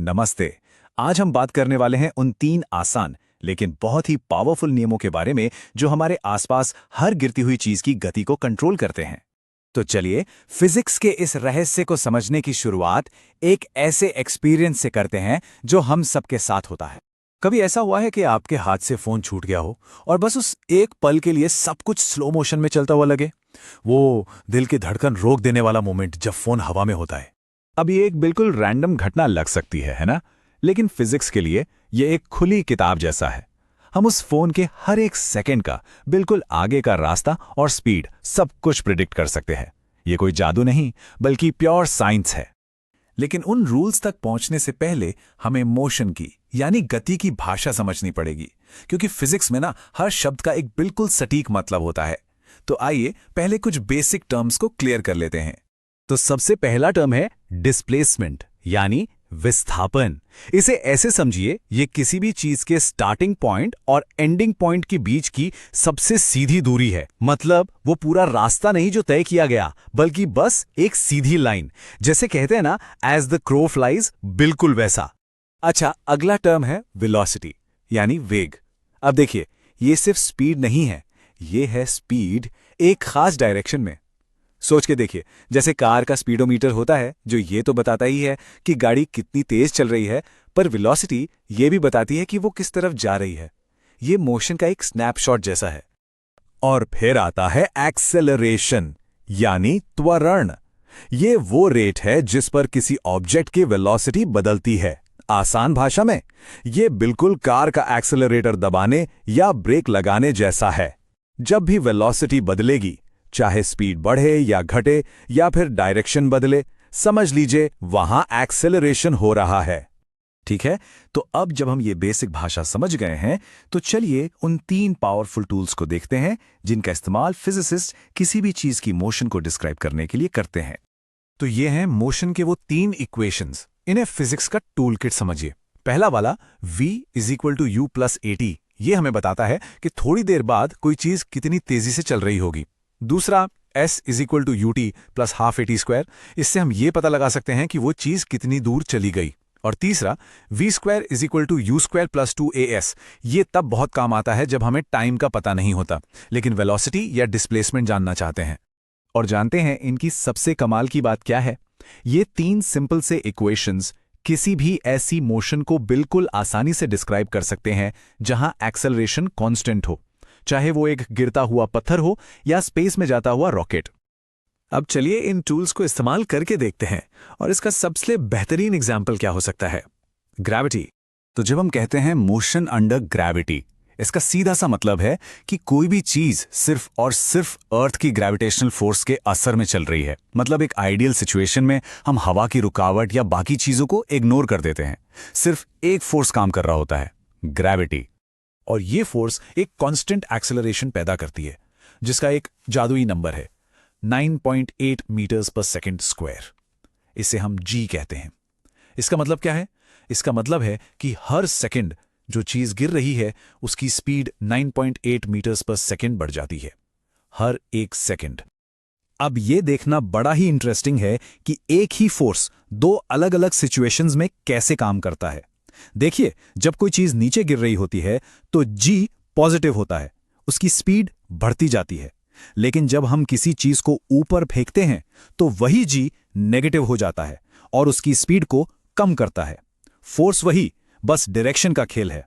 नमस्ते। आज हम बात करने वाले हैं उन 3 आसान लेकिन बहुत ही पावरफुल नियमों के बारे में जो हमारे आसपास हर गिरती हुई चीज की गति को कंट्रोल करते हैं। तो चलिए फिजिक्स के इस रहस्य को समझने की शुरुआत एक ऐसे एक्सपीरियंस से करते हैं जो हम सबके साथ होता है। कभी ऐसा हुआ है कि आपके हाथ से फोन छूट गया हो और बस उस एक पल के लिए सब कुछ स्लो मोशन में चलता हुआ लगे? वो दिल की धड़कन रोक देने वाला मोमेंट जब फोन हवा में होता है। अब ये एक बिल्कुल रैंडम घटना लग सकती है ना? लेकिन फिजिक्स के लिए ये एक खुली किताब जैसा है। हम उस फोन के हर एक सेकंड का बिल्कुल आगे का रास्ता और स्पीड सब कुछ प्रिडिक्ट कर सकते हैं। ये कोई जादू नहीं बल्कि प्योर साइंस है। लेकिन उन रूल्स तक पहुंचने से पहले हमें मोशन की यानी गति की भाषा समझनी पड़ेगी, क्योंकि फिजिक्स में ना हर शब्द का एक बिल्कुल सटीक मतलब होता है। तो आइए पहले कुछ बेसिक टर्म्स को क्लियर कर लेते हैं। तो सबसे पहला टर्म है डिस्प्लेसमेंट यानी विस्थापन। इसे ऐसे समझिए, ये किसी भी चीज के स्टार्टिंग पॉइंट और एंडिंग पॉइंट के बीच की सबसे सीधी दूरी है। मतलब वो पूरा रास्ता नहीं जो तय किया गया, बल्कि बस एक सीधी लाइन। जैसे कहते हैं ना, एज द क्रो फ्लाइज, बिल्कुल वैसा। अच्छा, अगला टर्म है वेलोसिटी यानी वेग। अब देखिए, ये सिर्फ स्पीड नहीं है, ये है स्पीड एक खास डायरेक्शन में। सोच के देखिए, जैसे कार का स्पीडोमीटर होता है जो ये तो बताता ही है कि गाड़ी कितनी तेज चल रही है, पर वेलोसिटी ये भी बताती है कि वो किस तरफ जा रही है। ये मोशन का एक स्नैपशॉट जैसा है। और फिर आता है एक्सेलरेशन यानी त्वरण। ये वो रेट है जिस पर किसी ऑब्जेक्ट की वेलोसिटी बदलती है। आसान भाषा में ये बिल्कुल कार का एक्सेलरेटर दबाने या ब्रेक लगाने जैसा है। जब भी वेलोसिटी बदलेगी, चाहे स्पीड बढ़े या घटे या फिर डायरेक्शन बदले, समझ लीजिए वहां एक्सेलरेशन हो रहा है। ठीक है, तो अब जब हम ये बेसिक भाषा समझ गए हैं, तो चलिए उन 3 पावरफुल टूल्स को देखते हैं जिनका इस्तेमाल फिजिसिस्ट किसी भी चीज की मोशन को डिस्क्राइब करने के लिए करते हैं। तो ये हैं मोशन के वो 3 इक्वेशंस। इन्हें फिजिक्स का टूल किट समझिए। पहला वाला v = u + at, ये हमें बताता है कि थोड़ी देर बाद कोई चीज कितनी तेजी से चल रही होगी। दूसरा s = ut + ½ at², इससे हम ये पता लगा सकते हैं कि वो चीज कितनी दूर चली गई। और तीसरा v² = u² + 2as, ये तब बहुत काम आता है जब हमें टाइम का पता नहीं होता लेकिन वेलोसिटी या डिस्प्लेसमेंट जानना चाहते हैं। और जानते हैं इनकी सबसे कमाल की बात क्या है? ये 3 सिंपल से इक्वेशंस किसी भी ऐसी मोशन को बिल्कुल आसानी से डिस्क्राइब कर सकते हैं जहां एक्सेलरेशन कांस्टेंट हो, चाहे वो एक गिरता हुआ पत्थर हो या स्पेस में जाता हुआ रॉकेट। अब चलिए इन टूल्स को इस्तेमाल करके देखते हैं, और इसका सबसे बेहतरीन एग्जाम्पल क्या हो सकता है? ग्रेविटी। तो जब हम कहते हैं मोशन अंडर ग्रेविटी, इसका सीधा सा मतलब है कि कोई भी चीज सिर्फ और सिर्फ अर्थ की ग्रेविटेशनल फोर्स के असर में चल रही है। मतलब एक आइडियल सिचुएशन में हम हवा की रुकावट या बाकी चीजों को इग्नोर कर देते हैं। सिर्फ एक फोर्स काम कर रहा होता है, ग्रेविटी। और ये फोर्स एक कांस्टेंट एक्सेलरेशन पैदा करती है जिसका एक जादुई नंबर है 9.8 मीटर्स/सेकंड²। इसे हम g कहते हैं। इसका मतलब क्या है? इसका मतलब है कि हर सेकंड जो चीज गिर रही है उसकी स्पीड 9.8 मीटर्स/सेकंड बढ़ जाती है, हर एक सेकंड। अब ये देखना बड़ा ही इंटरेस्टिंग है कि एक ही फोर्स 2 अलग अलग सिचुएशंस में कैसे काम करता है। देखिए, जब कोई चीज नीचे गिर रही होती है तो g पॉजिटिव होता है, उसकी स्पीड बढ़ती जाती है। लेकिन जब हम किसी चीज को ऊपर फेंकते हैं तो वही g नेगेटिव हो जाता है और उसकी स्पीड को कम करता है। फोर्स वही, बस डायरेक्शन का खेल है।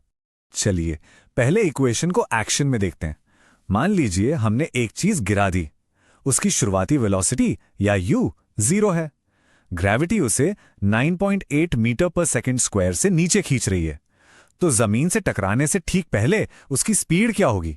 चलिए पहले इक्वेशन को एक्शन में देखते हैं। मान लीजिए हमने एक चीज गिरा दी, उसकी शुरुआती वेलोसिटी या u 0 है। ग्रेविटी उसे 9.8 मीटर/सेकंड² से नीचे खींच रही है। तो जमीन से टकराने से ठीक पहले उसकी स्पीड क्या होगी?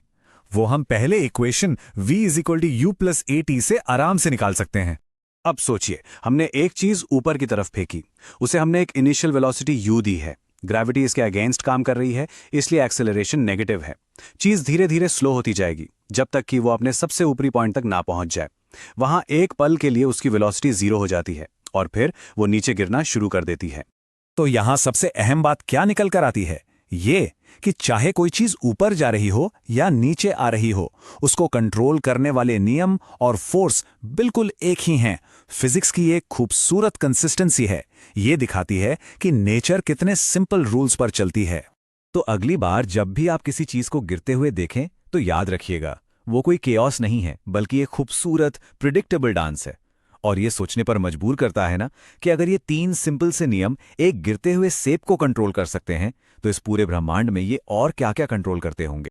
वो हम पहले इक्वेशन v = u + at से आराम से निकाल सकते हैं। अब सोचिए, हमने एक चीज ऊपर की तरफ फेंकी, उसे हमने एक इनिशियल वेलोसिटी u दी है। ग्रेविटी इसके अगेंस्ट काम कर रही है, इसलिए एक्सेलरेशन नेगेटिव है। चीज धीरे धीरे स्लो होती जाएगी जब तक कि वो अपने सबसे ऊपरी पॉइंट तक ना पहुंच जाए। वहां एक पल के लिए उसकी वेलोसिटी 0 हो जाती है और फिर वो नीचे गिरना शुरू कर देती है। तो यहां सबसे अहम बात क्या निकल कर आती है ये कि चाहे कोई चीज ऊपर जा रही हो या नीचे आ रही हो, उसको कंट्रोल करने वाले नियम और फोर्स बिल्कुल एक ही हैं। फिजिक्स की एक खूबसूरत कंसिस्टेंसी है। ये दिखाती है कि नेचर कितने सिंपल रूल्स पर चलती है। तो अगली बार जब भी आप किसी चीज को गिरते हुए देखें तो याद रखिएगा, वो कोई केओस नहीं है, बल्कि एक खूबसूरत प्रिडिक्टेबल डांस है। और ये सोचने पर मजबूर करता है ना कि अगर ये 3 सिंपल से नियम एक गिरते हुए सेब को कंट्रोल कर सकते हैं, तो इस पूरे ब्रह्मांड में ये और क्या-क्या कंट्रोल करते होंगे।